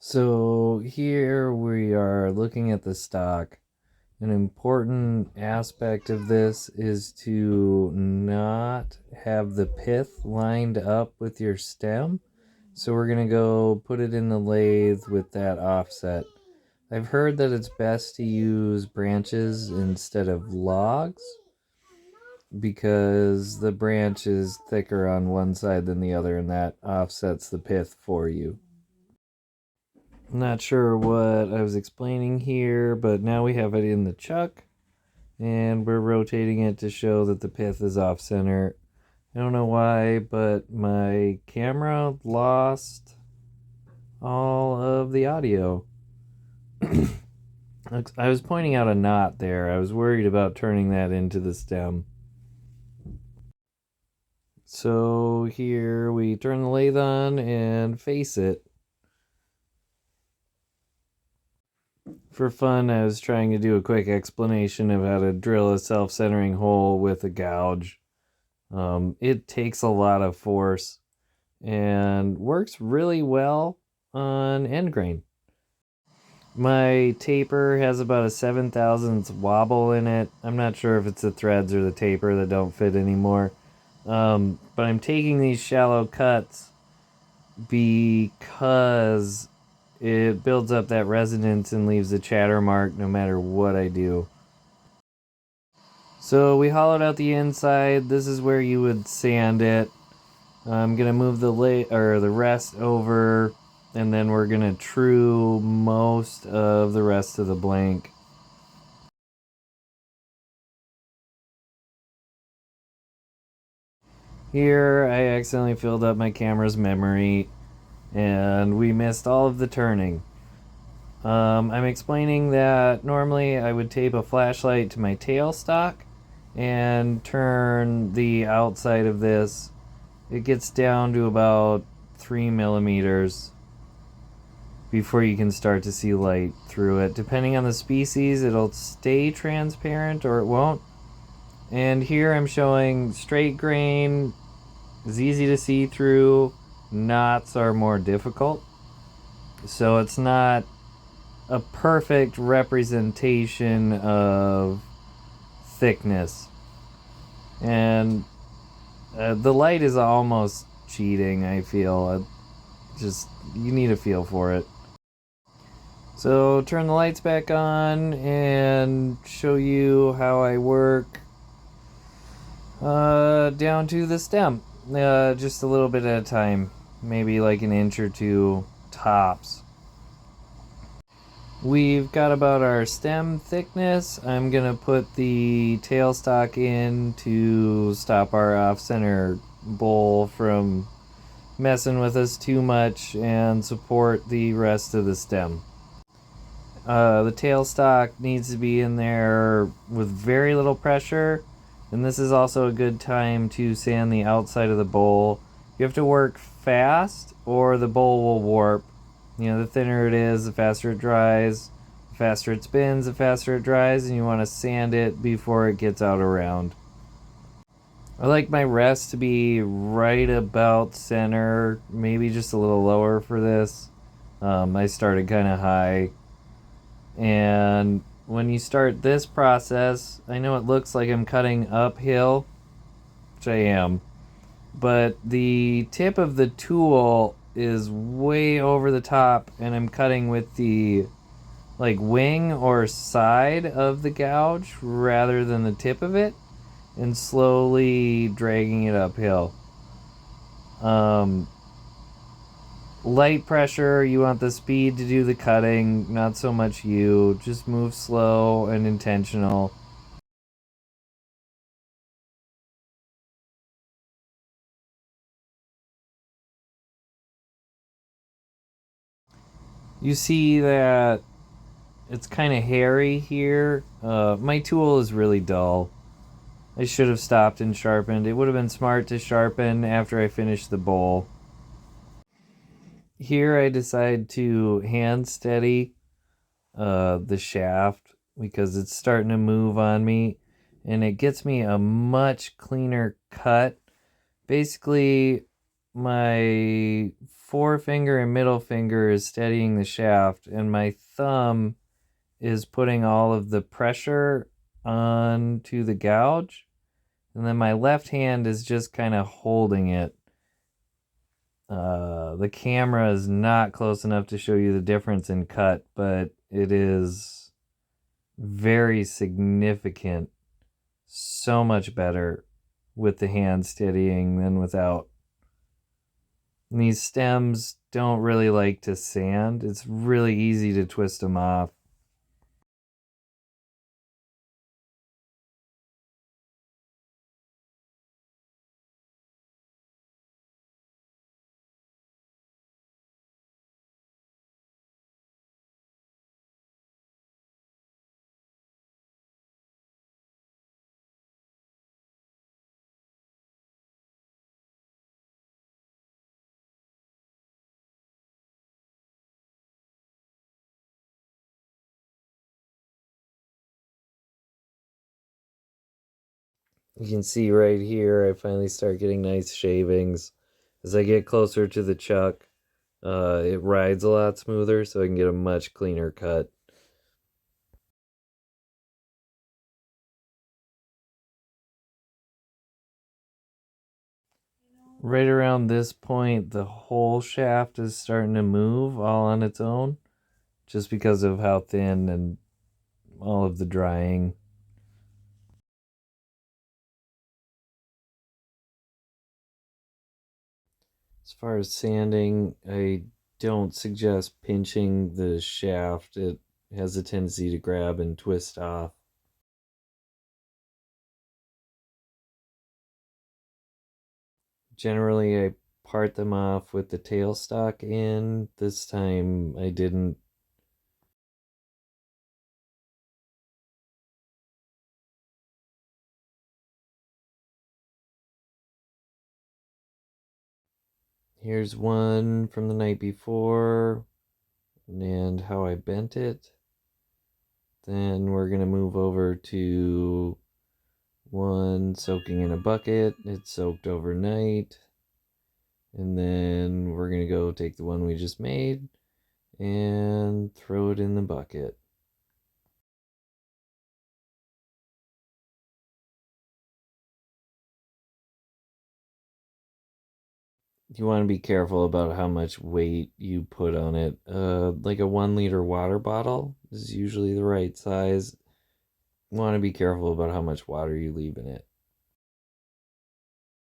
So here we are looking at the stock. An important aspect of this is to not have the pith lined up with your stem. So we're going to go put it in the lathe with that offset. I've heard that it's best to use branches instead of logs because the branch is thicker on one side than the other, and that offsets the pith for you. Not sure what I was explaining here, but now we have it in the chuck and we're rotating it to show that the pith is off center. I don't know why, but my camera lost all of the audio. I was pointing out a knot there. I was worried about turning that into the stem. So here we turn the lathe on and face it. For fun, I was trying to do a quick explanation of how to drill a self-centering hole with a gouge. It takes a lot of force and works really well on end grain. My taper has about a 7/1000th wobble in it. I'm not sure if it's the threads or the taper that don't fit anymore. But I'm taking these shallow cuts because it builds up that resonance and leaves a chatter mark no matter what I do. So we hollowed out the inside. This is where you would sand it. I'm gonna move the rest over, and then we're gonna true most of the rest of the blank. Here I accidentally filled up my camera's memory and we missed all of the turning. I'm explaining that normally I would tape a flashlight to my tailstock and turn the outside of this. It gets down to about 3 millimeters before you can start to see light through it. Depending on the species, it'll stay transparent or it won't. And here I'm showing straight grain is easy to see through. Knots are more difficult. So it's not a perfect representation of thickness. And the light is almost cheating, I feel. You need a feel for it. So turn the lights back on and show you how I work down to the stem. Just a little bit at a time, maybe like an inch or two tops. We've got about our stem thickness. I'm gonna put the tailstock in to stop our off-center bowl from messing with us too much and support the rest of the stem. The tailstock needs to be in there with very little pressure, and this is also a good time to sand the outside of the bowl. You have to work fast or the bowl will warp. You know, the thinner it is, the faster it dries. The faster it spins, the faster it dries, and you want to sand it before it gets out around. I like my rest to be right about center, maybe just a little lower for this. I started kind of high. And when you start this process, I know it looks like I'm cutting uphill, which I am, but the tip of the tool is way over the top and I'm cutting with the wing or side of the gouge rather than the tip of it and slowly dragging it uphill. Light pressure, you want the speed to do the cutting, not so much you. Just move slow and intentional. You see that it's kind of hairy here. My tool is really dull. I should have stopped and sharpened. It would have been smart to sharpen after I finished the bowl. Here I decide to hand steady the shaft because it's starting to move on me and it gets me a much cleaner cut. Basically, my forefinger and middle finger is steadying the shaft, and my thumb is putting all of the pressure onto the gouge, and then my left hand is just kind of holding it. The camera is not close enough to show you the difference in cut, but it is very significant. So much better with the hand steadying than without. And these stems don't really like to sand. It's really easy to twist them off. You can see right here, I finally start getting nice shavings. As I get closer to the chuck, it rides a lot smoother, so I can get a much cleaner cut. Right around this point, the whole shaft is starting to move all on its own, just because of how thin and all of the drying. As far as sanding, I don't suggest pinching the shaft. It has a tendency to grab and twist off. Generally, I part them off with the tailstock in. This time I didn't. Here's one from the night before and how I bent it. Then we're going to move over to one soaking in a bucket. It's soaked overnight. And then we're going to go take the one we just made and throw it in the bucket. You want to be careful about how much weight you put on it. Like a 1 liter water bottle is usually the right size. You want to be careful about how much water you leave in it.